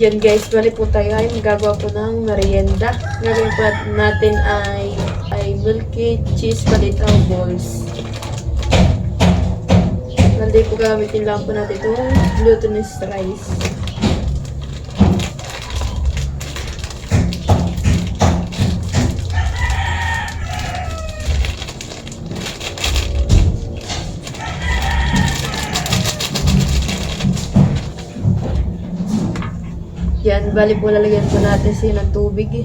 Yan guys, bali po tayo ay magagawa po ng merienda. Gagawin po natin ay milky cheese palitaw balls. Bali po gamitin lang po natin itong glutinous rice. Yan, bali po lalagyan po natin siya ng tubig.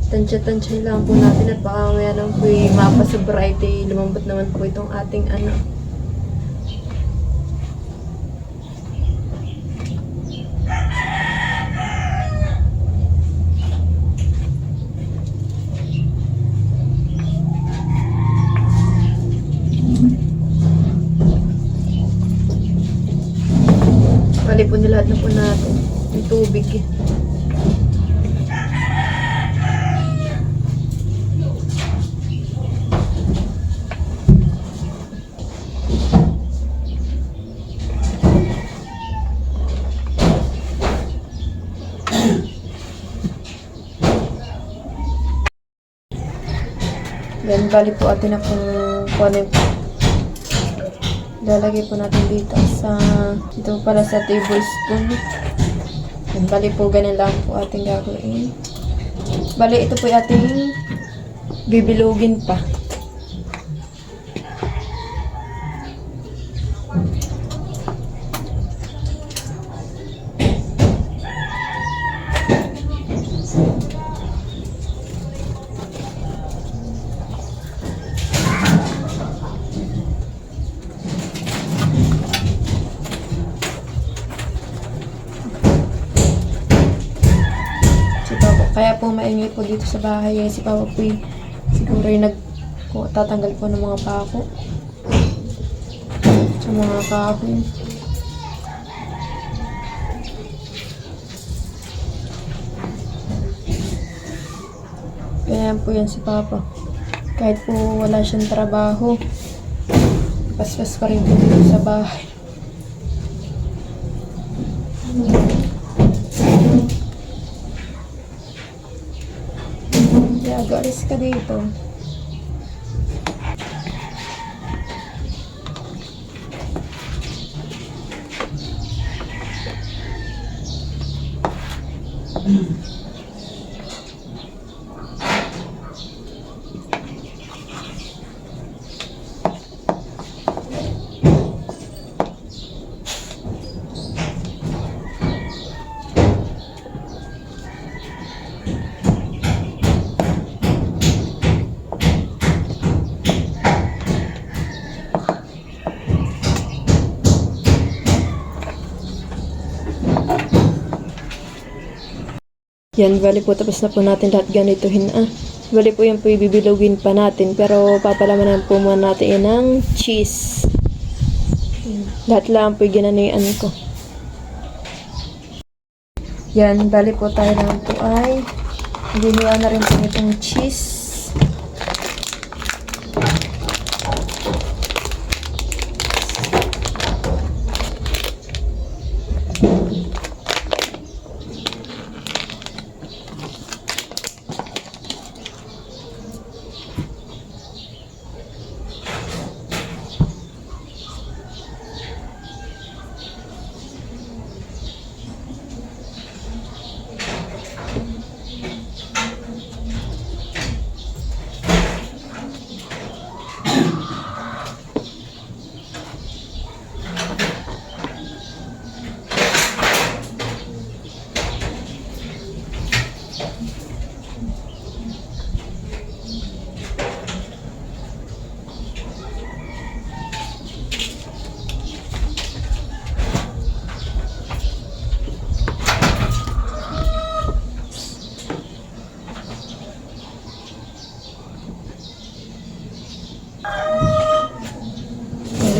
Tansya-tansya lang po natin at baka mamaya nang po mapasabra ay lumambot naman po itong ating ano. Bali po nilahat na po natin yung tubig. Then, bali po atin na kung lalagay po natin dito ito pala sa tablespoon. Then, bali po ganun lang po ating gagawin. Bali ito po ating bibilugin pa. Kaya po maingay po dito sa bahay ay si Papa po siguro yung tatanggal po ng mga pako sa mga kahoy. Kaya po yan si Papa. Kahit po wala siyang trabaho, paspas pa rin po dito sa bahay. Garis ka dito. Yan, bali po tapos na po natin lahat ganitohin. Bali po yan po ibibilugin pa natin. Pero papalamanan po muna natin yan ng cheese. Lahat lang po ginanayan ko. Yan, bali po tayo naman po ay giniwa na rin po itong cheese.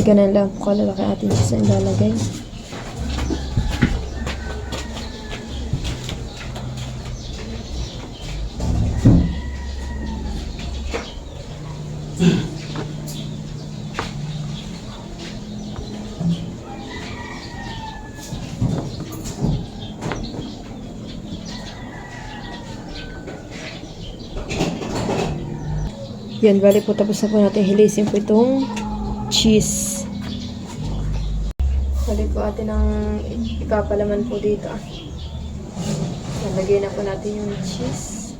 Ganun lang po kalalaki ating cheese ang ilalagay. Yan, bali po tapos na po natin hilisin po itong cheese. Bali po atin ang ipapalaman po dito. Nalagay na po natin yung cheese.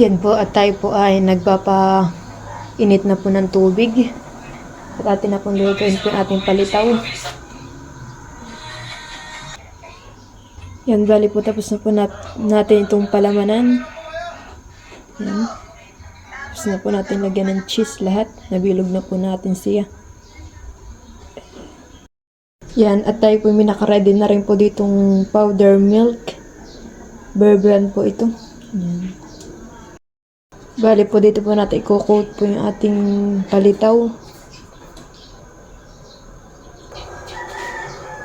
Yan po, at tayo po ay nagpapa-init na po ng tubig. At atin na pong lutuin po yung ating palitaw. Yan, bali po tapos na po natin itong palamanan. Yan. Tapos na po natin lagyan ng cheese lahat. Nabilog na po natin siya. Yan, at tayo po may nakaready na rin po ditong powder milk. Bear brand po ito. Yan. Bali po dito po natin i-coat po yung ating palitaw.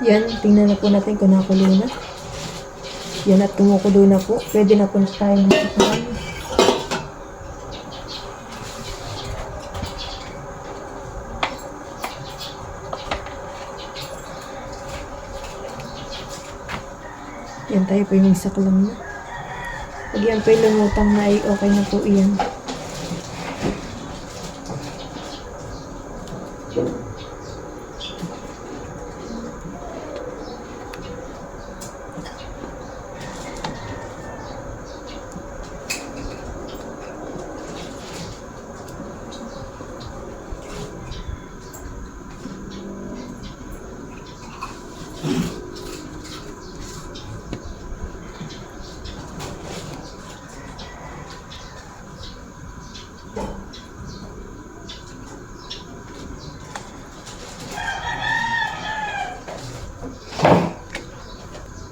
Yan, tingnan na po natin kung nakulo na. Yan, at kumukulo na po. Pwede na po tayo matikman. Yan, tayo po yung saklang na. Pag yan po yung lumutang na ay okay na po iyan.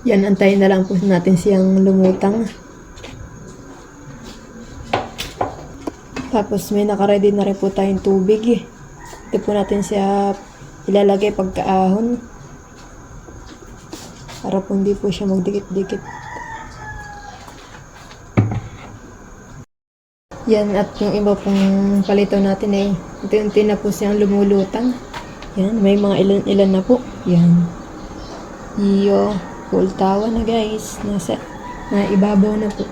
Yan, antayin na lang po natin siyang lumutang. Tapos may nakaready na rin po tayong tubig. Ito po natin siya ilalagay pagkaahon. Para po hindi po siya magdikit-dikit. Yan, at yung iba pong palitaw natin ay unti-unti na po siyang lumulutang. Yan, may mga ilan-ilan na po. Yan. Iyo. Full tawa na guys. Nasa ibabaw na po.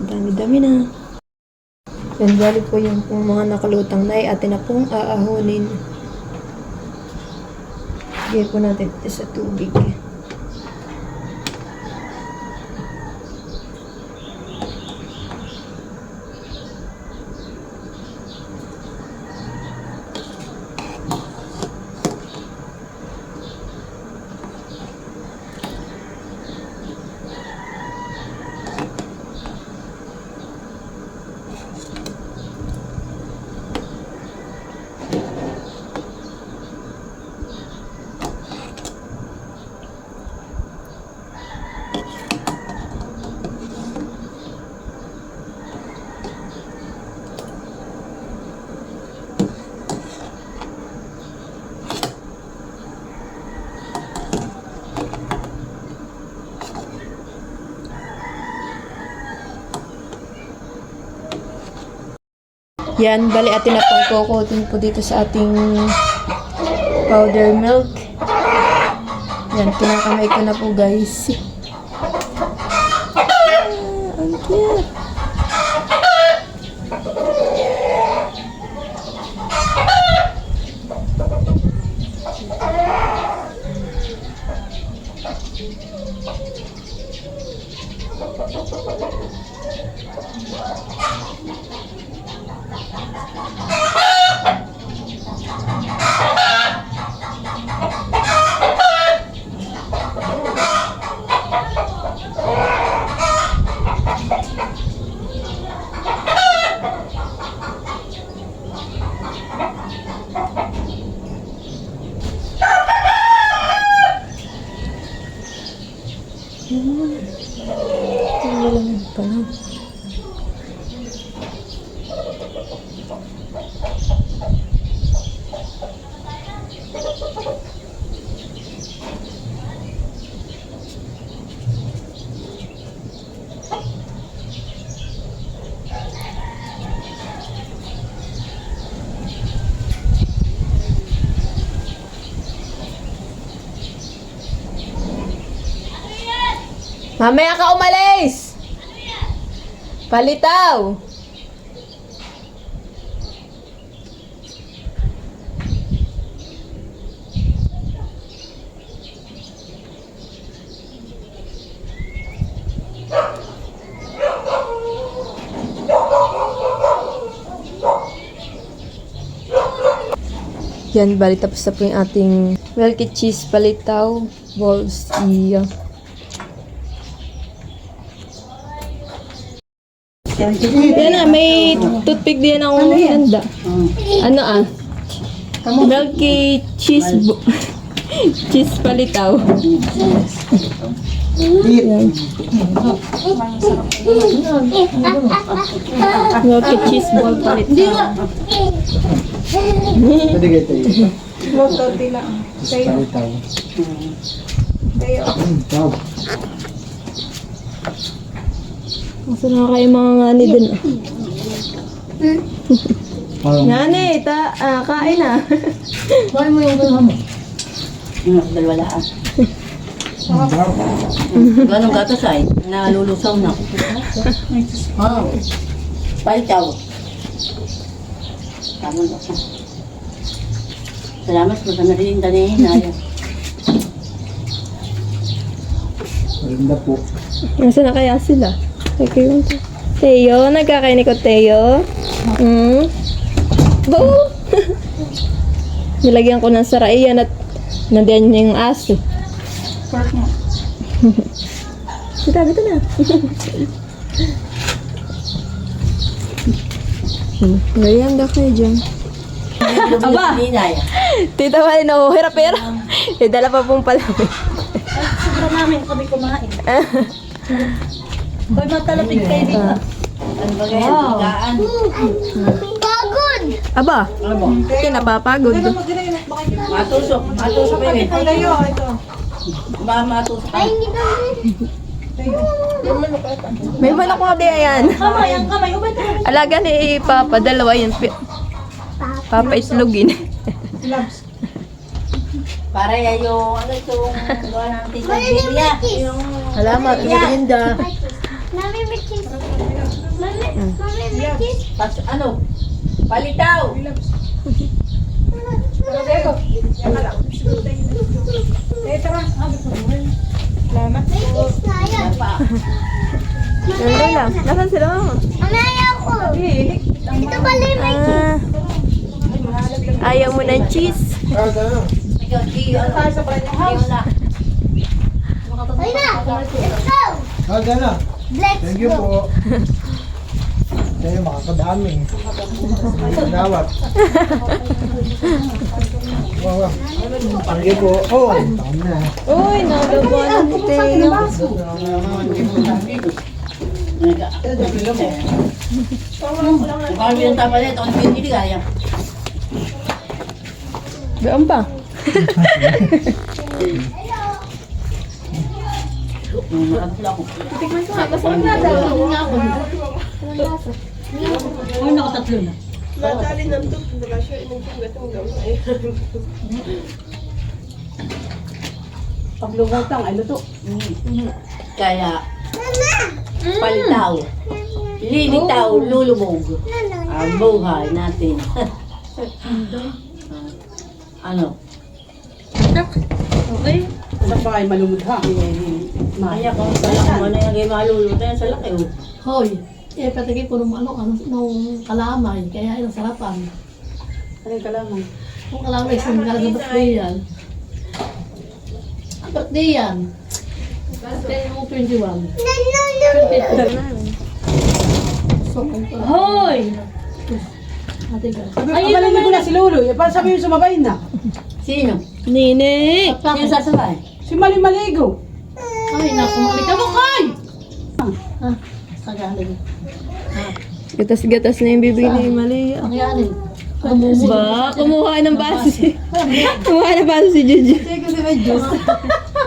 Dami-dami na. Yan, bali po yung mga nakalutang na ay atin na pong aahonin. Lagyan po natin ito sa tubig. Yan, bali atin na pong kukutin po dito sa ating powder milk. Yan, kinakamay ko na po guys. Ang cute. Ang pala. Mamaya ka umalis! Palitaw! Yan, bali tapos na po yung ating Milky Cheese Palitaw balls. Iya. Yan na, may toothpick din akong handa. Ano ah? Milky cheese cheese palitaw. Yan. Milky cheese ball palitaw. Pwede kayo tayo. Motor tila. Palitaw. Tayo. Masa nakakain mga ngani dun. Ngani, kain na. Kuhay mo yung gulha mo. Dalwalaan. Ganong gatas ay, nalulusaw na. Oo. Palitaw. Tama na. Salamat po sa narinig na Maganda po. Nasa na kaya sila? Okay. Teo, nagkakain ko Teo. Go! Nilagyan ko ng saraiyan at nandiyan niya yung aso. Pork mo. Kita, na. Merienda kayo dyan. Aba! Tita Mali, nahuhirap-hirap. Eh, dala pa pong palawin. Sobra namin kami kumain. Hoy, matalapig kayo dito. Ano ba ganyan? Tigaan. Pagod! Aba, napapagod. Matusok. Matusok yun. Layo, ito. Matusok ka. May manok nga di ayan. Kamay, ang kamay. Ubay ito. Alaga ni Papa, dalawa yun. Papa islugin. Labs. Para yan yung, ano itong gawa ng tita Julia. Yung Salamat, merienda. Mami, may kiss. Mami, may kiss. ano? Palitaw. Pero, yan ka lang. Eh, tara. Salamat. May kiss na yan. Nandun lang. Nasaan sila mama? Mamaya ako. Ito pala yung may kiss. Ayaw mo ng cheese. Ikaw, Gio, ano? Gio na. Ay na. Let's go. Gana. Let's Thank you go. po. Tayo makakadami. Dawat. Wow. Thank you po. Oh, tama na. Uy, nagawa ng Teo. Ikaw yung tama na ito. Ano yung hindi kaya? Doon pa. Nakatula ko. Ay, nakatatlo na. Pag lumutang, ay luto. Kaya, palitaw. Lilitaw, lulubog. Ang buhay natin. Ano? Okay. Sa pa kayo malumudha. Kaya kung salak mo na yung maluluto yan sa laki. Hoy, patigay ko nung nung kalamay, kaya yung sarapan. Anong kalaman? Kung kalamay, sumagala ng birthday yan. Ang birthday yan. Birthday yung 21. So, Hoy! Ate ka. Kabalinin ko na si Lolo. Para sabi yung sumabay na. Sino? Nini! Sino sasabay? Si Maligo. Ay, naku, mali ka mo, Koy! Ha? Sagaling. Gatas-gatas na yung bibig ni Malia. Ang yanin. Ba, kumuha ng baso si... kumuha ng baso si Juju.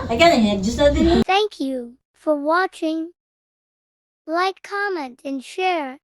Ay, ganun, nag-juice natin. Thank you for watching. Like, comment, and share.